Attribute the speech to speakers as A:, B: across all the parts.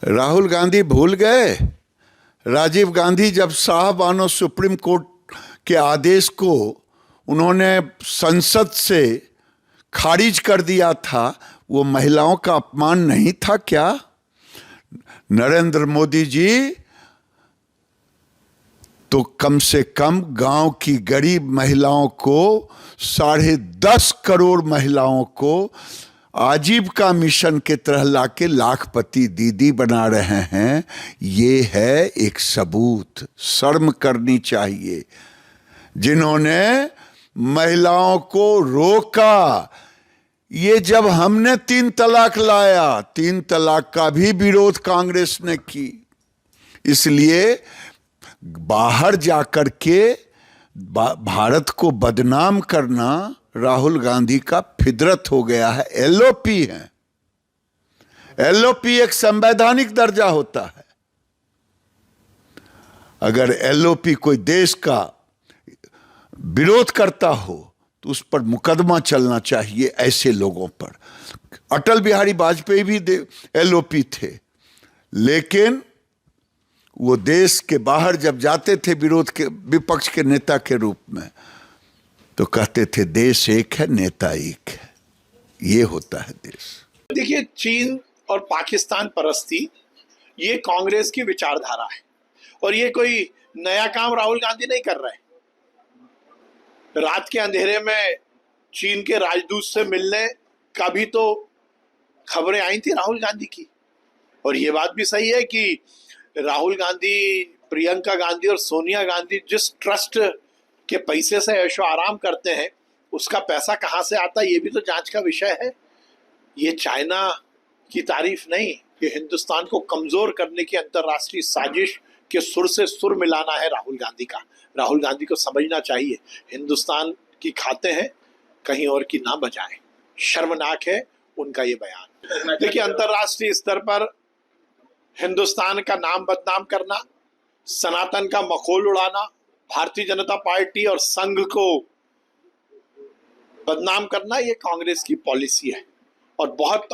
A: राहुल गांधी भूल गए राजीव गांधी जब साहबानो सुप्रीम कोर्ट के आदेश को उन्होंने संसद से खारिज कर दिया था, वो महिलाओं का अपमान नहीं था क्या? नरेंद्र मोदी जी तो कम से कम गांव की गरीब महिलाओं को 10.5 करोड़ महिलाओं को आजीविका मिशन के तरह लाके लाखपति दीदी बना रहे हैं। ये है एक सबूत, शर्म करनी चाहिए। जिन्होंने महिलाओं को रोका, ये जब हमने 3 तलाक लाया, 3 तलाक का भी विरोध कांग्रेस ने की। इसलिए बाहर जाकर के भारत को बदनाम करना राहुल गांधी का फितरत हो गया है। एलओपी है, एलओपी एक संवैधानिक दर्जा होता है। अगर एलओपी कोई देश का विरोध करता हो तो उस पर मुकदमा चलना चाहिए ऐसे लोगों पर। अटल बिहारी वाजपेयी भी एलओपी थे, लेकिन वो देश के बाहर जब जाते थे विरोध के विपक्ष के नेता के रूप में, तो कहते थे देश एक है, नेता एक है। ये होता है देश।
B: देखिए, चीन और पाकिस्तान परस्ती ये कांग्रेस की विचारधारा है और ये कोई नया काम राहुल गांधी नहीं कर रहे। रात के अंधेरे में चीन के राजदूत से मिलने का भी तो खबरें आई थी राहुल गांधी की। और ये बात भी सही है कि राहुल गांधी, प्रियंका गांधी और सोनिया गांधी जिस ट्रस्ट के पैसे से ऐशो आराम करते हैं, उसका पैसा कहां से आता है ये भी तो जांच का विषय है। ये चाइना की तारीफ नहीं, ये हिंदुस्तान को कमजोर करने की अंतर्राष्ट्रीय साजिश के सुर से सुर मिलाना है राहुल गांधी का। राहुल गांधी को समझना चाहिए, हिंदुस्तान की खाते हैं, कहीं और की ना बजाएं। शर्मनाक है उनका ये बयान। देखिए, अंतर्राष्ट्रीय स्तर पर हिंदुस्तान का नाम बदनाम करना, सनातन का मखौल उड़ाना, भारतीय जनता पार्टी और संघ को बदनाम करना, ये कांग्रेस की पॉलिसी है और बहुत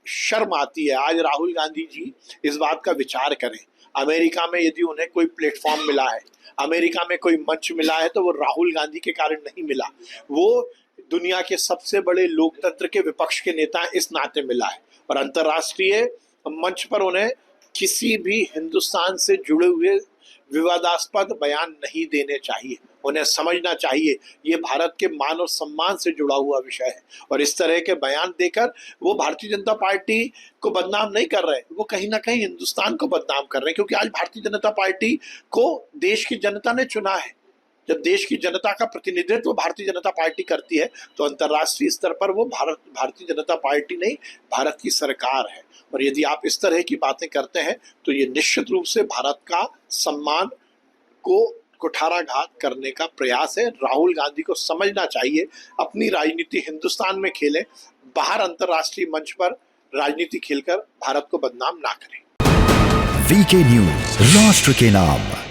B: शर्म आती है। आज राहुल गांधी जी इस बात का विचार करें, अमेरिका में यदि उन्हें कोई प्लेटफॉर्म मिला है, अमेरिका में कोई मंच मिला है, तो वो राहुल गांधी के कारण नहीं मिला, वो दुनिया के सबसे बड़े लोकतंत्र के विपक्ष के नेता इस नाते मिला है। और अंतर्राष्ट्रीय मंच पर उन्हें किसी भी हिंदुस्तान से जुड़े हुए विवादास्पद बयान नहीं देने चाहिए। उन्हें समझना चाहिए ये भारत के मान और सम्मान से जुड़ा हुआ विषय है और इस तरह के बयान देकर वो भारतीय जनता पार्टी को बदनाम नहीं कर रहे, वो कहीं ना कहीं हिंदुस्तान को बदनाम कर रहे हैं। क्योंकि आज भारतीय जनता पार्टी को देश की जनता ने चुना है। जब देश की जनता का प्रतिनिधित्व भारतीय जनता पार्टी करती है तो अंतर्राष्ट्रीय स्तर पर वो भारतीय जनता पार्टी नहीं, भारत की सरकार है। और यदि आप इस तरह की बातें करते हैं तो ये निश्चित रूप से भारत का सम्मान को कुठाराघात करने का प्रयास है। राहुल गांधी को समझना चाहिए, अपनी राजनीति हिंदुस्तान में खेलें, बाहर अंतर्राष्ट्रीय मंच पर राजनीति खेलकर भारत को बदनाम ना करें।
C: वीके न्यूज, राष्ट्र के नाम।